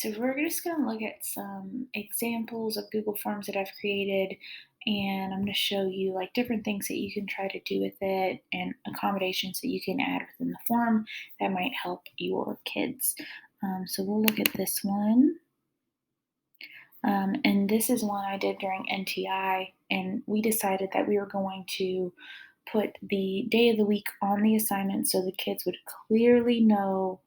right, so we're just going to look at some examples of Google Forms that I've created, and I'm going to show you like different things that you can try to do with it and accommodations that you can add within the form that might help your kids. So we'll look at this one. And this is one I did during NTI, and we decided that we were going to put the day of the week on the assignment so the kids would clearly know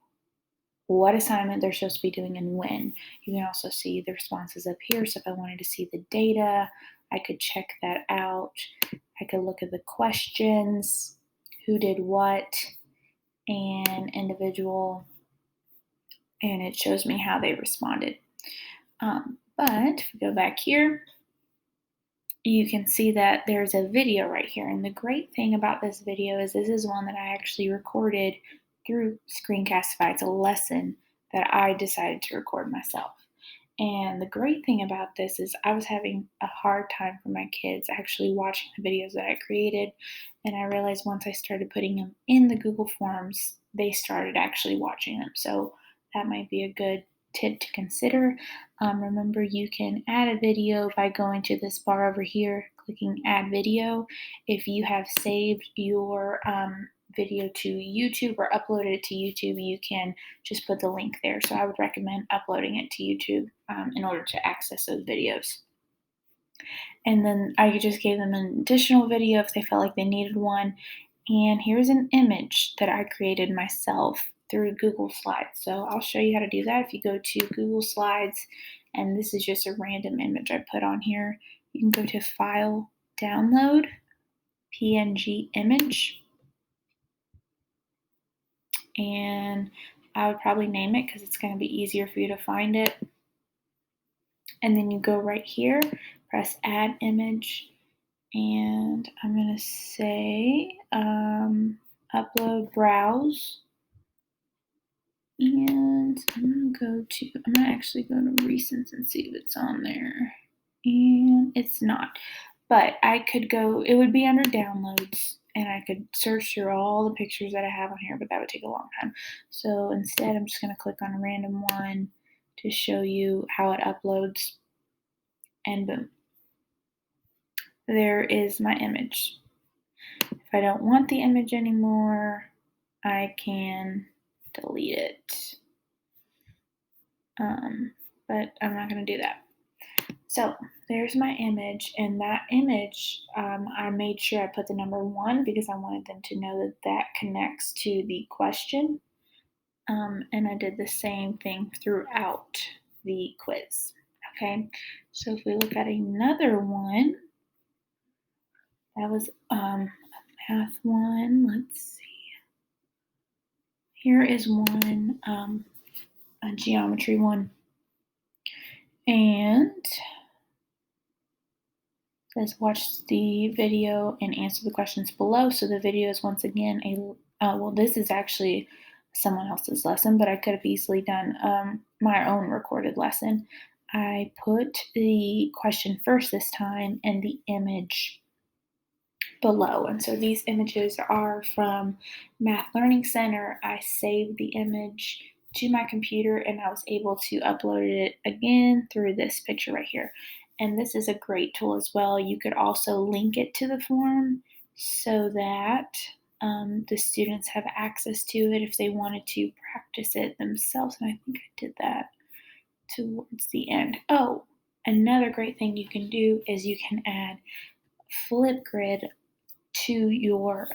what assignment they're supposed to be doing and when. You can also see the responses up here. So if I wanted to see the data, I could check that out. I could look at the questions, who did what, and individual, and it shows me how they responded. But if we go back here, you can see that there's a video right here. And the great thing about this video is this is one that I actually recorded through Screencastify. It's a lesson that I decided to record myself. And the great thing about this is I was having a hard time for my kids actually watching the videos that I created. And I realized once I started putting them in the Google Forms, they started actually watching them. So that might be a good tip to consider. Remember, you can add a video by going to this bar over here, clicking add video. If you have saved your video to YouTube or uploaded it to YouTube, you can just put the link there. So I would recommend uploading it to YouTube in order to access those videos. And then I just gave them an additional video if they felt like they needed one. And here's an image that I created myself through Google Slides. So I'll show you how to do that. If you go to Google Slides, and this is just a random image I put on here, you can go to File, Download, PNG Image, and I would probably name it because it's going to be easier for you to find it. And then you go right here, press Add Image, and I'm going to say Upload, Browse. And I'm going to actually go to Recents and see if it's on there. And it's not. But I could go, it would be under Downloads, and I could search through all the pictures that I have on here, but that would take a long time. So instead, I'm just going to click on a random one to show you how it uploads. And boom. There is my image. If I don't want the image anymore, I can delete it. But I'm not going to do that. So there's my image, and that image, I made sure I put the number 1 because I wanted them to know that that connects to the question. And I did the same thing throughout the quiz. Okay, so if we look at another one, that was a math one. Let's see. Here is one, a geometry one. And it says watch the video and answer the questions below. So the video is once again well, this is actually someone else's lesson, but I could have easily done my own recorded lesson. I put the question first this time and the image below. And so these images are from Math Learning Center. I saved the image to my computer, and I was able to upload it again through this picture right here. And this is a great tool as well. You could also link it to the form so that the students have access to it if they wanted to practice it themselves. And I think I did that towards the end. Oh, another great thing you can do is you can add Flipgrid to your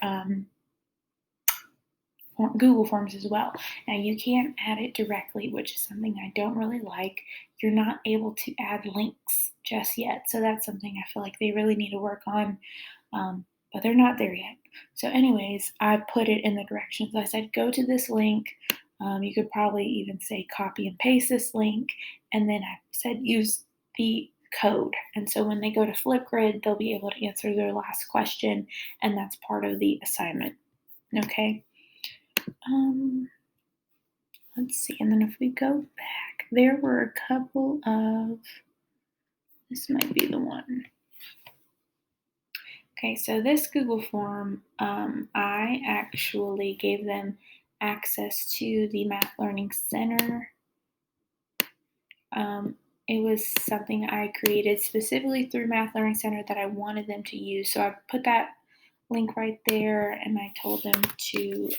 Google Forms as well. Now you can't add it directly, which is something I don't really like. You're not able to add links just yet. So that's something I feel like they really need to work on, but they're not there yet. So anyways, I put it in the directions. I said, go to this link. You could probably even say copy and paste this link. And then I said, use the code. And so when they go to Flipgrid, they'll be able to answer their last question. And that's part of the assignment. Okay. Let's see, and then if we go back, there were a couple of, this might be the one. Okay, so this Google form, I actually gave them access to the Math Learning Center It was something I created specifically through Math Learning Center that I wanted them to use. So I put that link right there, and I told them to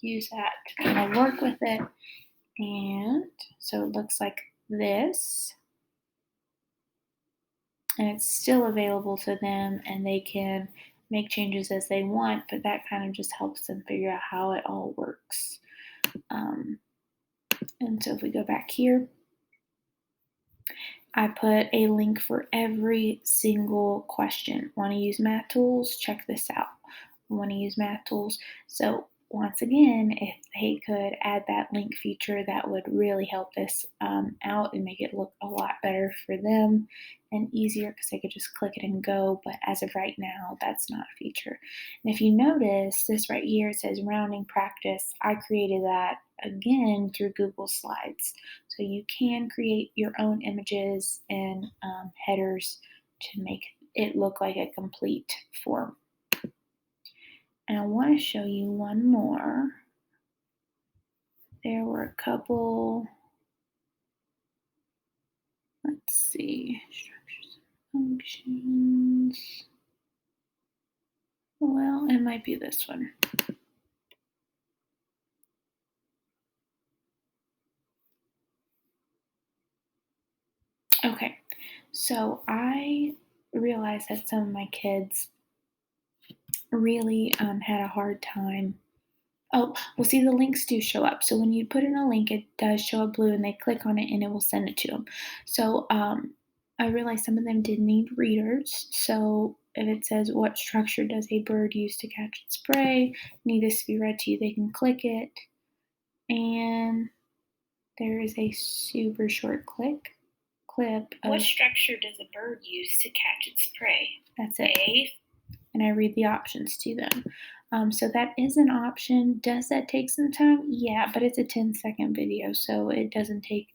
use that to kind of work with it. And so it looks like this, and it's still available to them, and they can make changes as they want, but that kind of just helps them figure out how it all works. And so if we go back here, I put a link for every single question. Want to use math tools? Check this out. Want to use math tools? So once again, if they could add that link feature, that would really help this out and make it look a lot better for them and easier because they could just click it and go. But as of right now, that's not a feature. And if you notice, this right here, it says rounding practice. I created that again through Google Slides. So you can create your own images and headers to make it look like a complete form. And I want to show you one more. There were a couple, let's see, structures and functions. Well, it might be this one. Okay, so I realized that some of my kids really had a hard time. Oh, well, see, the links do show up. So when you put in a link, it does show up blue, and they click on it, and it will send it to them. So I realized some of them did need readers. So if it says, "What structure does a bird use to catch its prey?" Need this to be read to you, they can click it, and there is a super short clip of What structure does a bird use to catch its prey? That's it. A. And I read the options to them. So that is an option. Does that take some time? Yeah, but it's a 10-second video, so it doesn't take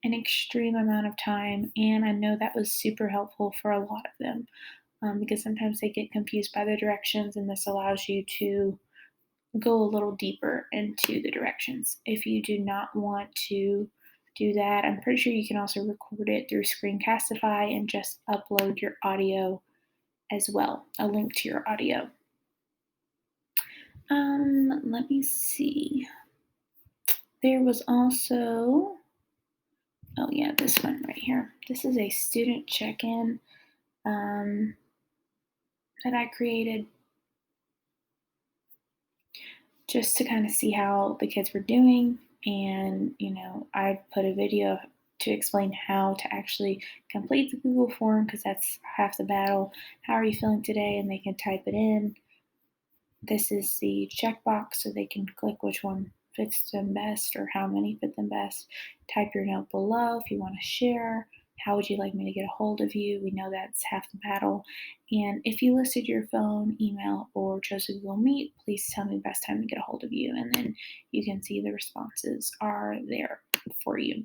an extreme amount of time. And I know that was super helpful for a lot of them because sometimes they get confused by the directions, and this allows you to go a little deeper into the directions. If you do not want to do that, I'm pretty sure you can also record it through Screencastify and just upload your audio as well, a link to your audio. Let me see. There was also, oh yeah, this one right here. This is a student check-in that I created just to kind of see how the kids were doing. And, I put a video to explain how to actually complete the Google form because that's half the battle. How are you feeling today? And they can type it in. This is the checkbox, so they can click which one fits them best or how many fit them best. Type your note below if you want to share. How would you like me to get a hold of you? We know that's half the battle. And if you listed your phone, email, or chose Google Meet, please tell me the best time to get a hold of you. And then you can see the responses are there for you.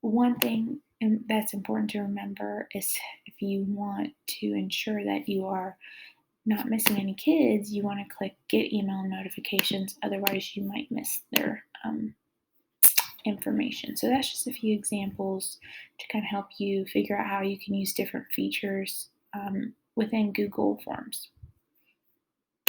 One thing that's important to remember is if you want to ensure that you are not missing any kids, you want to click get email notifications. Otherwise, you might miss their information. So that's just a few examples to kind of help you figure out how you can use different features within Google Forms.